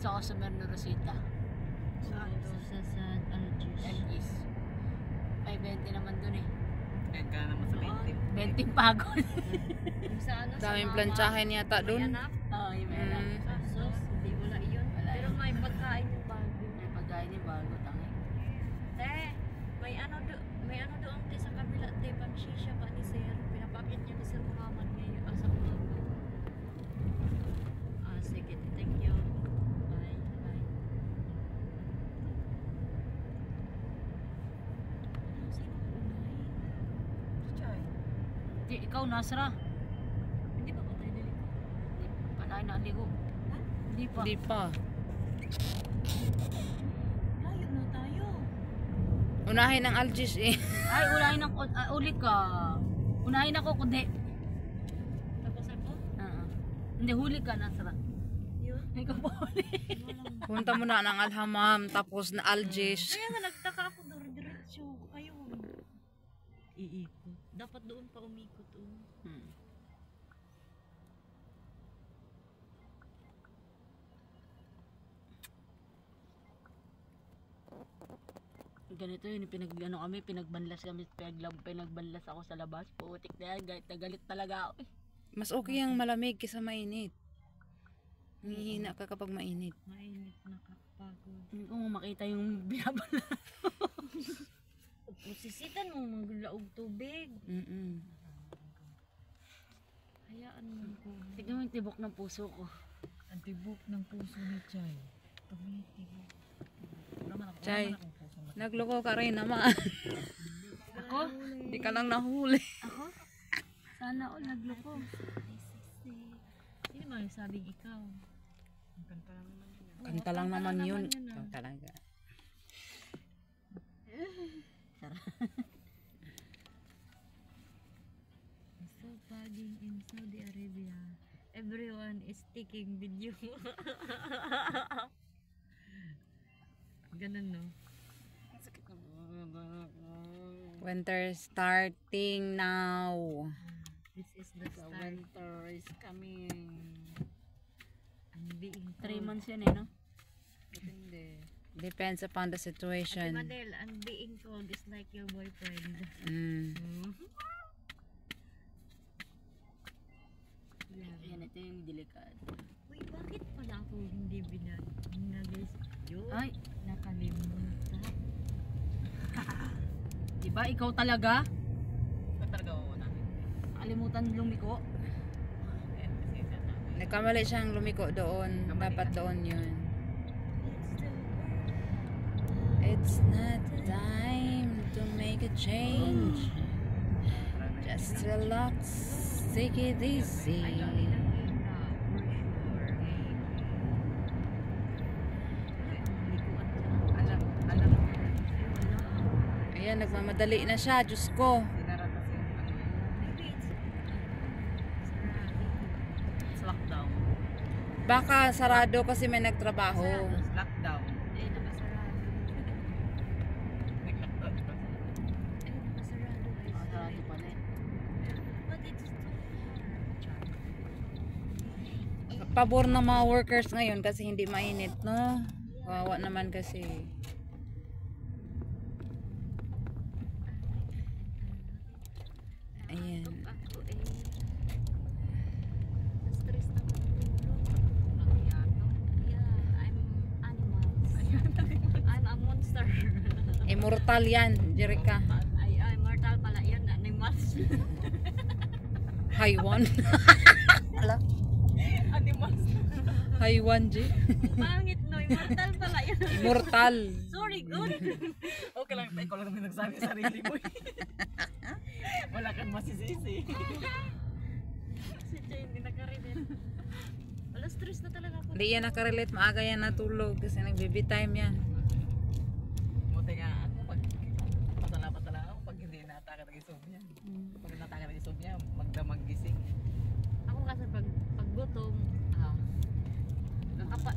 sa customer ni Rosita. Sa Algis. LGs. Ay, 20 naman dun eh. Kaya ka naman sa 20. 20 pagod. Yung sa ano, Daming sa plantsahin yata may dun. anak. Oo, yung may anak. Sos, hindi wala yun. Wala Pero yun. may pagkain yung bago. May pagkain ni bago tangi. Te, may ano doon te sa kabila te, pansisya pa ni Sir. Pinapakit niya ni Sir Muhammad ngayon sa umaga. Sige, thank you. Bye. Bye. Sino unahin? Chay. Di, ikaw, Nasra. Hindi pa ba tayo naligo? Panahin na aligo. Ha? Hindi pa. Hindi pa. Layo na tayo. Unahin ang Algis eh. Ay, unahin ako. Uli ka. Unahin ako kundi. Tapos ako? Hindi, huli ka, Nasra. Yun. Ikaw pa huli. Punta mo na ng Alhamam, tapos na Algis. Kaya nga nagtaka ako doon, diretso. Ayun. Iikot. Dapat doon pa umikot. Ganito yun, pinagbanlas kami, pinagbanlas ako sa labas. Putik na yan, galit talaga ako. Mas okay ang malamig kaysa mainit. Hihina ka kapag mainit. Mainit, nakakapagod. Hindi ko makita yung binabanlas. Sisitan mo maglaog tubig. Hayaan mo ko. Tignan mo yung tibok ng puso ko. Ang tibok ng puso ni Chay. Tumitibok. Chay, nagloko ka rin naman. Ako? Hindi ka lang nahuli. Ako? Sana all nagloko. Sino ba yung sabing ikaw? Kanta lang naman yun. Ikaw talaga. So bagging in Saudi Arabia. Everyone is taking video. Ganun no? Winter starting now. This is the The start. winter is coming. I'm being 3 cold. months yan eh, no? Hindi. Depends upon the Ate situation. Madel, I'm being cold is like your boyfriend. Yan, ito yung delikado. Uy, bakit pala ako hindi binalis? Yun, Ay, nakalimutan. diba ikaw talaga? Ba't talaga uunahin? Kalimutan lumiko. Nagkamali siyang lumiko doon. Dapat doon yun. It's not time to make a change. Just relax, take it easy. Ayaw nilang kita, for sure. Likuan dyan. Alam. Ayan, nagmamadali na siya. Diyos ko. Sinara kasi yung ano. Maybe it's sarado. It's lockdown. Baka sarado kasi may nagtrabaho. It's lockdown. Eh, nakasarado. Nag-lockdown pa. Eh, nakasarado. I saw Sarado it. pala eh. But it's too hard. Pabor ng mga workers ngayon kasi hindi mainit, no? Wawa naman kasi. Ayan. Ako eh. Stress na ako. Yeah, I'm animals. I'm a monster. Immortal yan, Jerica. Ay, mortal pala yun. Animals. Haywan. Animals. Haywan, J. Pangit no, immortal pala yun. Immortal. Sorry, good. Okay lang. Ikaw lang naman nagsabi sa sarili mo. Wala kang masisisi. Si Jay, hindi nakarelate. Wala, stress na talaga ako. Hindi yan nakarelate, maaga yan natulog kasi nagbaby time yan. Buti nga ako pag patala ako pag hindi nataka ng isomya. Pag nataka ng isomya, magdamag gising. Ako kasi pag gutom,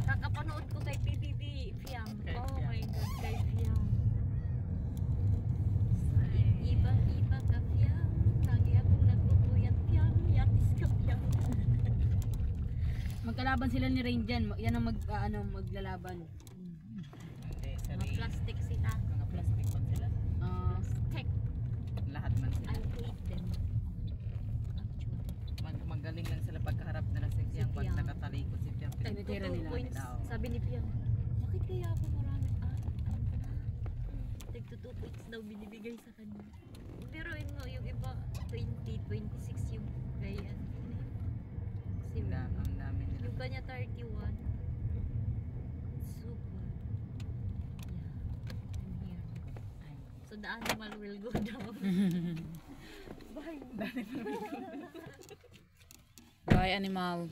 kakapanood ko kay PBB Fiam. Kay Oh Fiam. my God, kay Fiam. Iba ka Fiam. Lagi akong nagtutuyat Fiam. Yatis ka Fiam. Magkalaban sila ni Rain dyan. Yan ang maglalaban. Hindi, Mga sorry. plastic sila. Mga plastic man sila. Plastic. Lahat man sila. I hate them. Actually. Magaling lang sila pagkaharap nila si Piang. Pag Piang. nakatalikod si Piang. Tinitira nila. Points. Daw. Sabi ni Piang, bakit kaya ako marami? Ano ka na? Tigto 2 points daw binibigay sa kanya. Pero mo yung iba, 20, 26 yung kaya. Kasi Ang dami nila. yung kanya 31. Super. Yeah. I'm here. So the animal will go down. Bye. Bye, animal.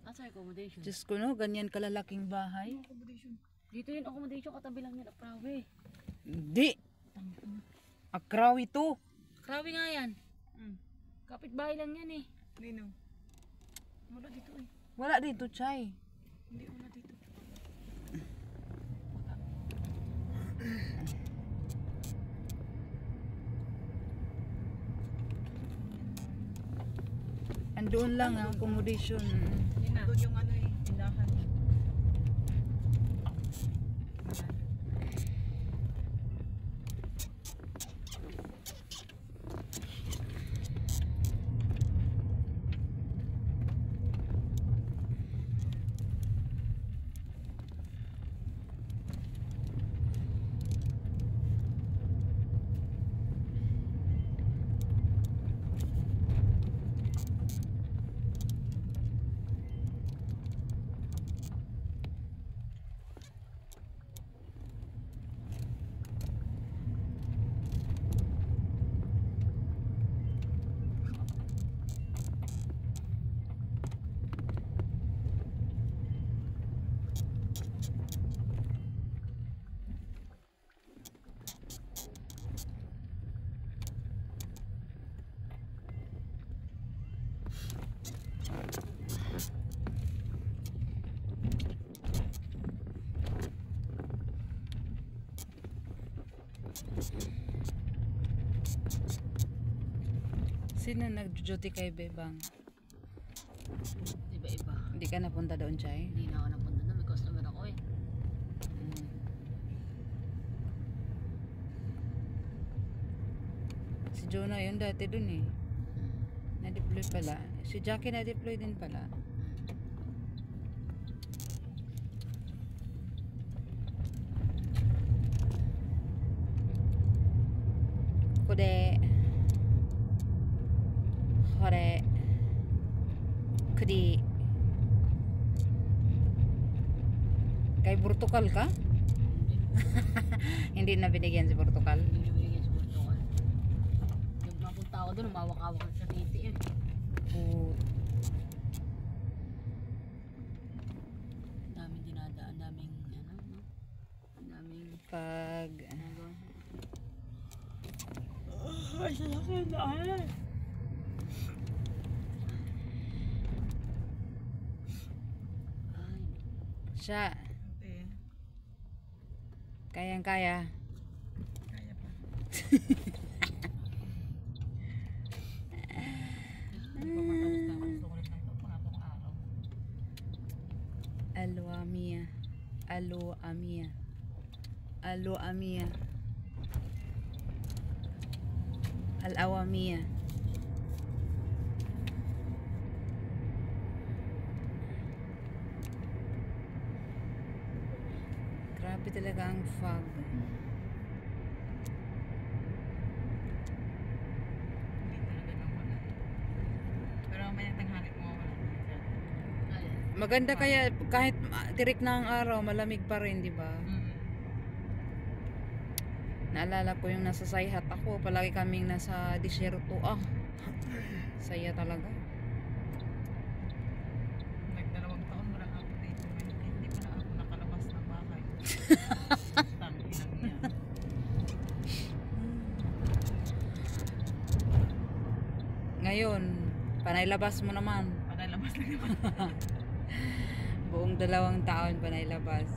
Asa accommodation? Diyos ko no, ganyan kalalaking bahay. Dito yung accommodation katabi lang yan. Aprawe. Hindi. Akraw ito. Krabi nga yan. Kapit-bahay lang yan eh. Nino. Wala dito eh. Wala dito, Chay. Hindi wala dito. Andoon lang ang accommodation. Doon yung ano eh, tindahan. Sino nag-duty kay Bebang? Iba-iba. Hindi ka napunta doon, Chay? Hindi na ako napunta na. May customer ako eh. Si Jonah yun dati dun eh. Na-deploy pala. Si Jackie na-deploy din pala. Kude. Hore. Kudi. Kay Portugal ka? Hindi na binigyan si Portugal. Hindi binigyan sa Portugal. Nung napunta ako doon, umawak-awak sa titi eh. Daming dinadaan, daming ano, no? Daming Pag ginagawa. Ay, sasakyan na eh. siya, Eh, kayang-kaya. kaya pa. Pamatapos na ako sa ulit ng mga itong araw. Aloamia. Aloamia. Aloamia. Al-awamia. Grabe talaga ang fog. Hindi talaga nang wala. Pero may tanghali mo wala. Maganda kaya kahit tirik na ang araw, malamig pa rin, di ba? Naalala ko yung nasa Sayhat ako, palagi kaming nasa disyerto. Ah, saya talaga. Nagdalawang taon wala ako dito. Hindi pa na ako nakalabas ng bahay. Tangin niya. Ngayon, panay labas mo naman. Panalabas na naman. Buong 2 taon panay labas.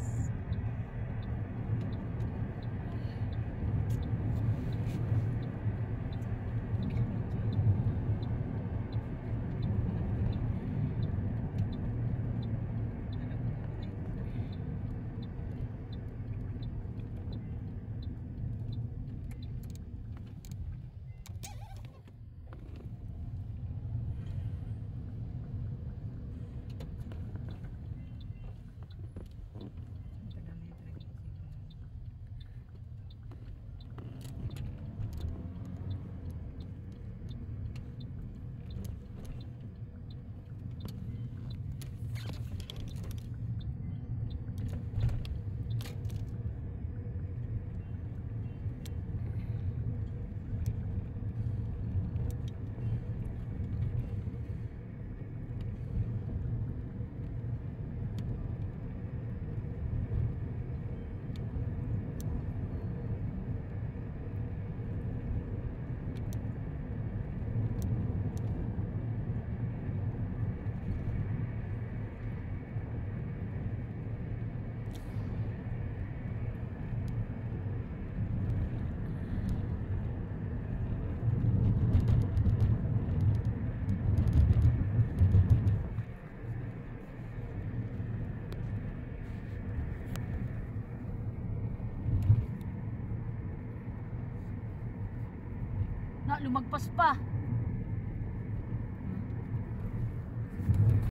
Na lumagpas pa.